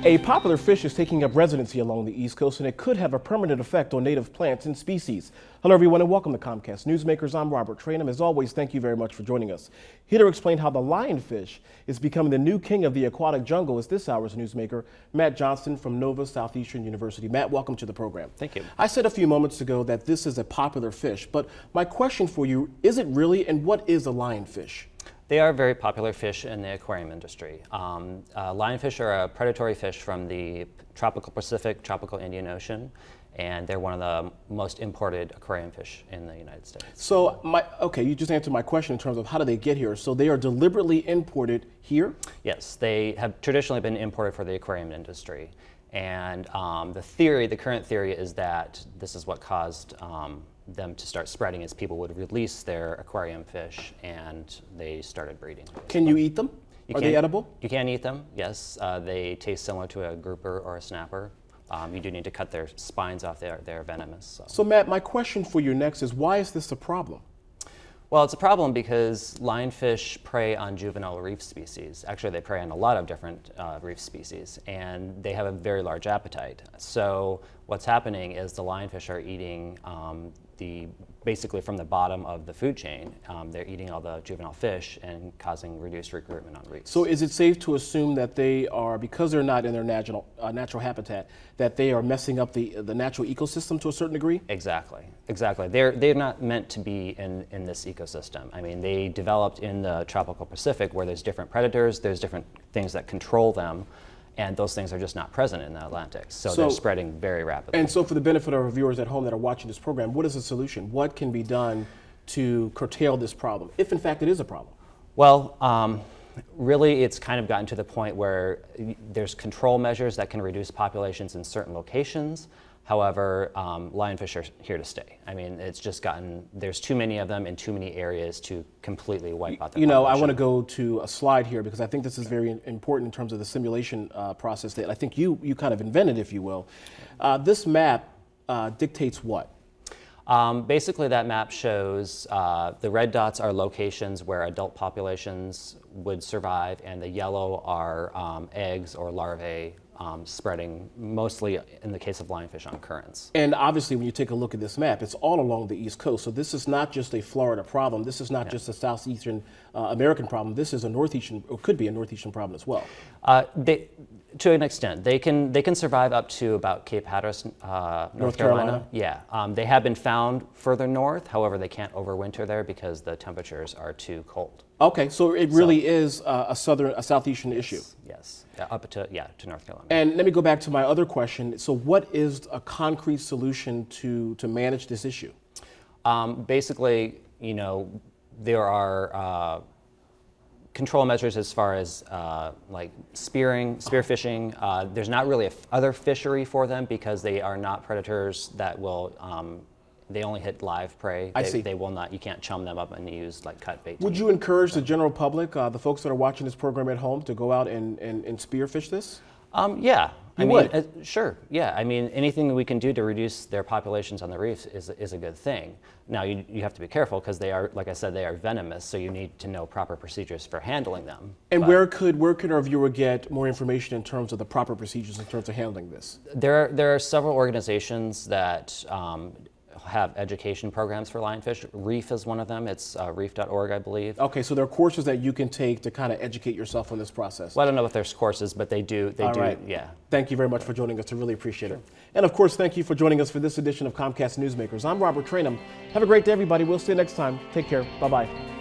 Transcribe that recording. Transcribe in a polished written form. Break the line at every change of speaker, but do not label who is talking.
A popular fish is taking up residency along the East Coast, and it could have a permanent effect on native plants and species. Hello, everyone, and welcome to Comcast Newsmakers. I'm Robert Trainum. As always, thank you very much for joining us. Here to explain how the lionfish is becoming the new king of the aquatic jungle is this hour's newsmaker, Matt Johnston from Nova Southeastern University. Matt, welcome to the program.
Thank you.
I said a few moments ago that this is a popular fish, but my question for you, is it really, and what is a lionfish?
They are very popular fish in the aquarium industry. Lionfish are a predatory fish from the tropical Pacific, tropical Indian Ocean, and they're one of the most imported aquarium fish in the United States.
So, you just answered my question in terms of how do they get here. So they are deliberately imported here?
Yes, they have traditionally been imported for the aquarium industry. And the current theory is that this is what caused them to start spreading as people would release their aquarium fish and they started breeding.
Can you eat them? Are they edible?
You can eat them, yes. They taste similar to a grouper or a snapper. You do need to cut their spines off. They're venomous.
So Matt, my question for you next is, why is this a problem?
Well, it's a problem because lionfish prey on juvenile reef species. Actually, they prey on a lot of different reef species, and they have a very large appetite. So what's happening is the lionfish are eating basically from the bottom of the food chain. They're eating all the juvenile fish and causing reduced recruitment on reefs. So
is it safe to assume that they are, because they're not in their natural habitat, that they are messing up the natural ecosystem to a certain degree?
Exactly. They're not meant to be in this ecosystem. I mean, they developed in the tropical Pacific where there's different predators, there's different things that control them, and those things are just not present in the Atlantic. So they're spreading very rapidly.
And so for the benefit of our viewers at home that are watching this program, what is the solution? What can be done to curtail this problem, if in fact it is a problem?
Well, really it's kind of gotten to the point where there's control measures that can reduce populations in certain locations. However, lionfish are here to stay. I mean, it's just there's too many of them in too many areas to completely wipe out the population.
I want to go to a slide here because I think this is very important in terms of the simulation process that I think you kind of invented, if you will. This map dictates what?
Basically, that map shows the red dots are locations where adult populations would survive, and the yellow are eggs or larvae spreading, mostly in the case of lionfish on currents.
And obviously, when you take a look at this map, it's all along the East Coast. So this is not just a Florida problem. This is not just a Southeastern American problem. This is a Northeastern, or could be a Northeastern problem as well.
To an extent, they can survive up to about Cape Hatteras, North Carolina. Yeah, they have been found further north. However, they can't overwinter there because the temperatures are too cold.
Okay, so it really is a southeastern issue.
Yes, up to North Carolina.
And let me go back to my other question. So, what is a concrete solution to manage this issue?
Basically, there are control measures as far as like spearfishing. There's not really other fishery for them because they are not predators that will. They only hit live prey.
I see.
They will not. You can't chum them up and use like cut bait.
Would you encourage the general public, the folks that are watching this program at home, to go out and spearfish this?
Yeah.
You would?
Sure. Yeah. I mean, anything we can do to reduce their populations on the reefs is a good thing. Now, you have to be careful because they are, like I said, they are venomous. So you need to know proper procedures for handling them.
And where could our viewer get more information in terms of the proper procedures in terms of handling this?
There are several organizations that have education programs for lionfish. Reef is one of them. It's reef.org, I believe.
Okay, so there are courses that you can take to kind of educate yourself on this process.
Well, I don't know if there's courses, but they do. All right. Yeah.
Thank you very much for joining us. I really appreciate it. And of course, thank you for joining us for this edition of Comcast Newsmakers. I'm Robert Trainum. Have a great day, everybody. We'll see you next time. Take care. Bye-bye.